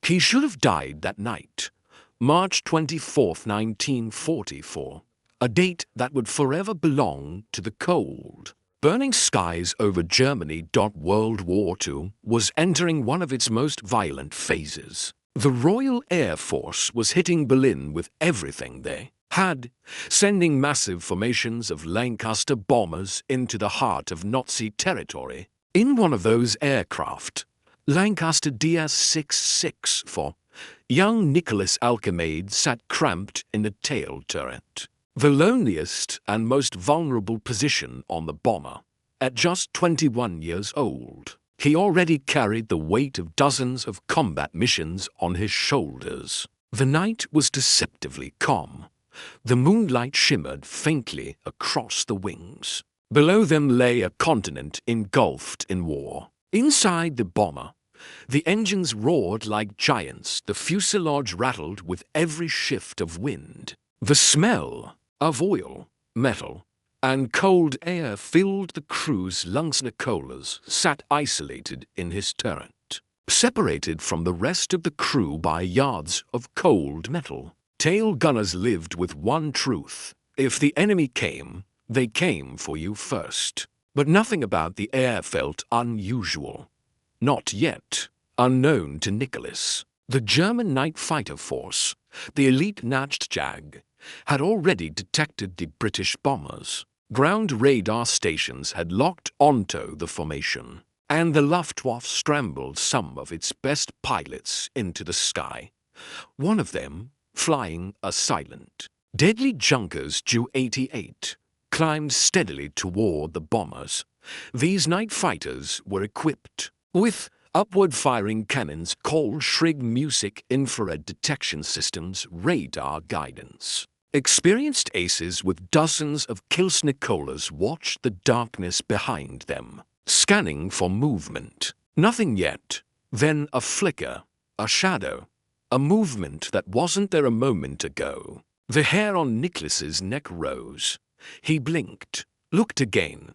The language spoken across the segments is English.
He should have died that night, March 24th, 1944, a date that would forever belong to the cold. Burning skies over Germany. World War II was entering one of its most violent phases. The Royal Air Force was hitting Berlin with everything they had, sending massive formations of Lancaster bombers into the heart of Nazi territory. In one of those aircraft, Lancaster DS-664, young Nicholas Alkemade sat cramped in the tail turret, the loneliest and most vulnerable position on the bomber. At just 21 years old, he already carried the weight of dozens of combat missions on his shoulders. The night was deceptively calm. The moonlight shimmered faintly across the wings. Below them lay a continent engulfed in war. Inside the bomber, the engines roared like giants, the fuselage rattled with every shift of wind. The smell of oil, metal, and cold air filled the crew's lungs. Nicholas sat isolated in his turret, separated from the rest of the crew by yards of cold metal. Tail gunners lived with one truth: if the enemy came, they came for you first. But nothing about the air felt unusual. Not yet. Unknown to Nicholas, the German night fighter force, the elite Nachtjag, had already detected the British bombers. Ground radar stations had locked onto the formation, and the Luftwaffe scrambled some of its best pilots into the sky, one of them flying a silent, deadly Junkers Ju-88 climbed steadily toward the bombers. These night fighters were equipped with upward-firing cannons, cold shrig music, infrared detection systems, radar guidance. Experienced aces with dozens of kills. Nicholas watched the darkness behind them, scanning for movement. Nothing yet. Then a flicker, a shadow, a movement that wasn't there a moment ago. The hair on Nicholas's neck rose. He blinked, looked again.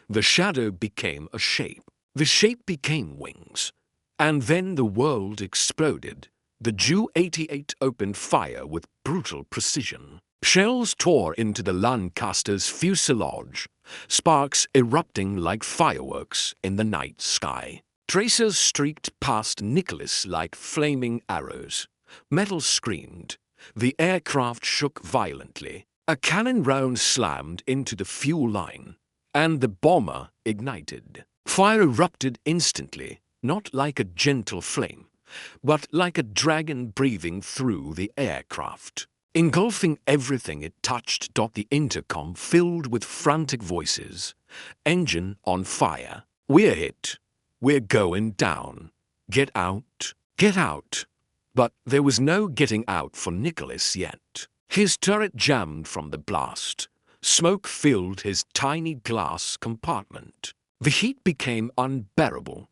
The shadow became a shape. The shape became wings. And then the world exploded. The Ju-88 opened fire with brutal precision. Shells tore into the Lancaster's fuselage, sparks erupting like fireworks in the night sky. Tracers streaked past Nicholas like flaming arrows. Metal screamed. The aircraft shook violently. A cannon round slammed into the fuel line, and the bomber ignited. Fire erupted instantly, not like a gentle flame, but like a dragon breathing through the aircraft, engulfing everything it touched. The intercom filled with frantic voices. Engine on fire. We're hit. We're going down. Get out. Get out. But there was no getting out for Nicholas yet. His turret jammed from the blast. Smoke filled his tiny glass compartment. The heat became unbearable.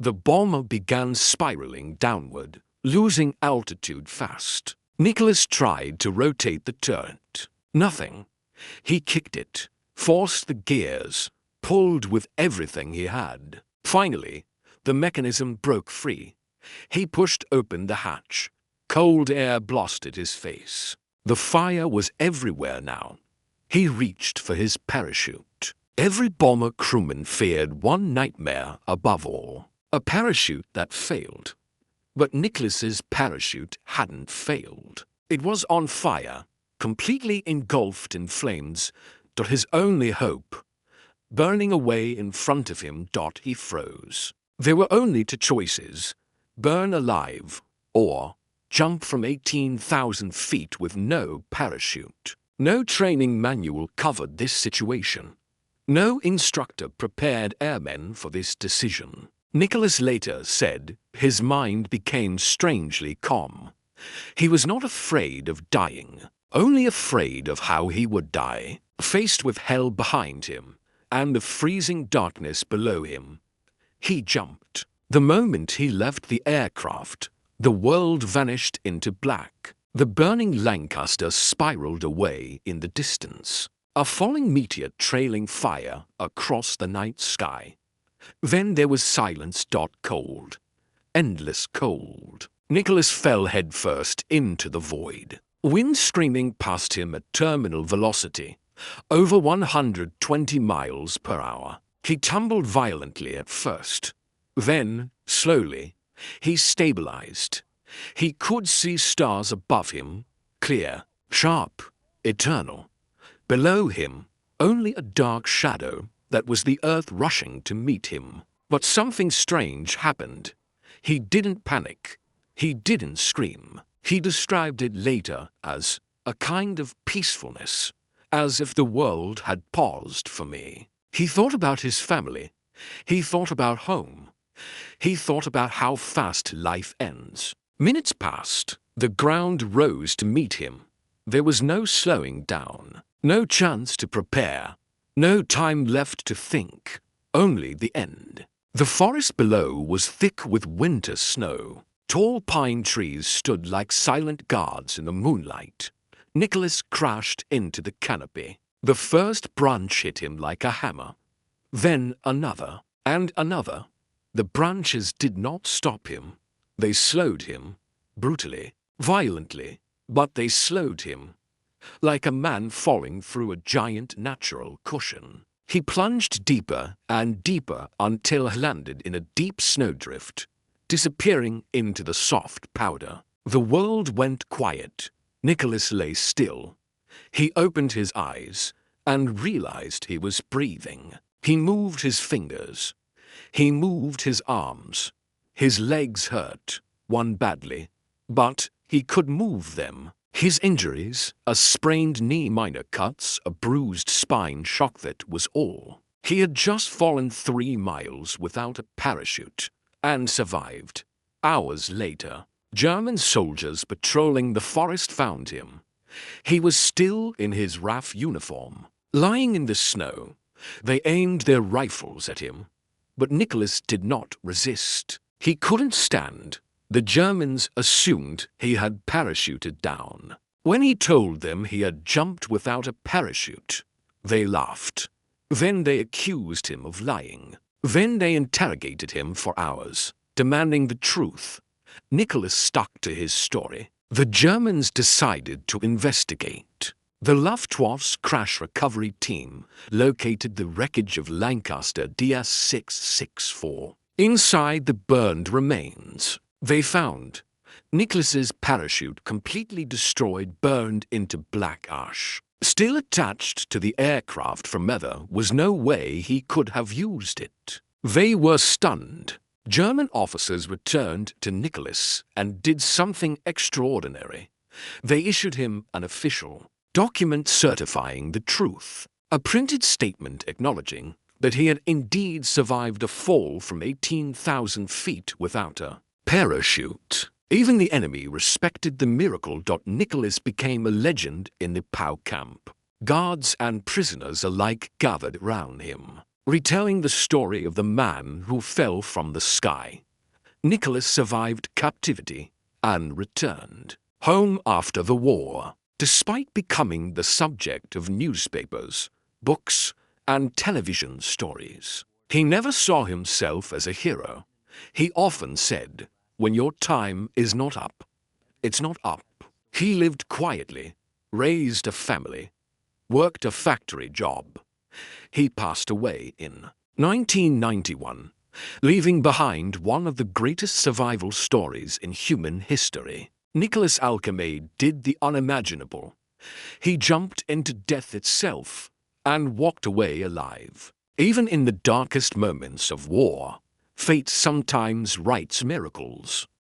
The bomber began spiraling downward, losing altitude fast. Nicholas tried to rotate the turret. Nothing. He kicked it, forced the gears, pulled with everything he had. Finally, the mechanism broke free. He pushed open the hatch. Cold air blasted his face. The fire was everywhere now. He reached for his parachute. Every bomber crewman feared one nightmare above all: a parachute that failed. But Nicholas's parachute hadn't failed. It was on fire, completely engulfed in flames. His only hope, burning away in front of him. He froze. There were only two choices: burn alive, or jump from 18,000 feet with no parachute. No training manual covered this situation. No instructor prepared airmen for this decision. Nicholas later said his mind became strangely calm. He was not afraid of dying, only afraid of how he would die. Faced with hell behind him and the freezing darkness below him, he jumped. The moment he left the aircraft, the world vanished into black. The burning Lancaster spiraled away in the distance, a falling meteor trailing fire across the night sky. Then there was silence. Cold, endless cold. Nicholas fell headfirst into the void. Wind screaming past him at terminal velocity, over 120 miles per hour. He tumbled violently at first. Then, slowly, he stabilized. He could see stars above him, clear, sharp, eternal. Below him, only a dark shadow that was the earth rushing to meet him. But something strange happened. He didn't panic. He didn't scream. He described it later as a kind of peacefulness, as if the world had paused for me. He thought about his family. He thought about home. He thought about how fast life ends. Minutes passed. The ground rose to meet him. There was no slowing down, no chance to prepare, no time left to think, only the end. The forest below was thick with winter snow. Tall pine trees stood like silent guards in the moonlight. Nicholas crashed into the canopy. The first branch hit him like a hammer. Then another, and another. The branches did not stop him. They slowed him, brutally, violently, but they slowed him, like a man falling through a giant natural cushion. He plunged deeper and deeper until he landed in a deep snowdrift, disappearing into the soft powder. The world went quiet. Nicholas lay still. He opened his eyes and realized he was breathing. He moved his fingers. He moved his arms. His legs hurt, one badly, but he could move them. His injuries, a sprained knee, minor cuts, a bruised spine, shock, that was all. He had just fallen 3 miles without a parachute and survived. Hours later, German soldiers patrolling the forest found him. He was still in his RAF uniform, lying in the snow. They aimed their rifles at him, but Nicholas did not resist. He couldn't stand. The Germans assumed he had parachuted down. When he told them he had jumped without a parachute, they laughed. Then they accused him of lying. Then they interrogated him for hours, demanding the truth. Nicholas stuck to his story. The Germans decided to investigate. The Luftwaffe's crash recovery team located the wreckage of Lancaster DS-664. Inside the burned remains, they found Nicholas's parachute completely destroyed, burned into black ash. Still attached to the aircraft from leather was no way he could have used it. They were stunned. German officers returned to Nicholas and did something extraordinary. They issued him an official document certifying the truth, a printed statement acknowledging that he had indeed survived a fall from 18,000 feet without a parachute. Even the enemy respected the miracle. Nicholas became a legend in the POW camp. Guards and prisoners alike gathered round him, retelling the story of the man who fell from the sky. Nicholas survived captivity and returned home after the war. Despite becoming the subject of newspapers, books, and television stories, he never saw himself as a hero. He often said, "When your time is not up, it's not up." He lived quietly, raised a family, worked a factory job. He passed away in 1991, leaving behind one of the greatest survival stories in human history. Nicholas Alkemade did the unimaginable. He jumped into death itself and walked away alive. Even in the darkest moments of war, fate sometimes writes miracles.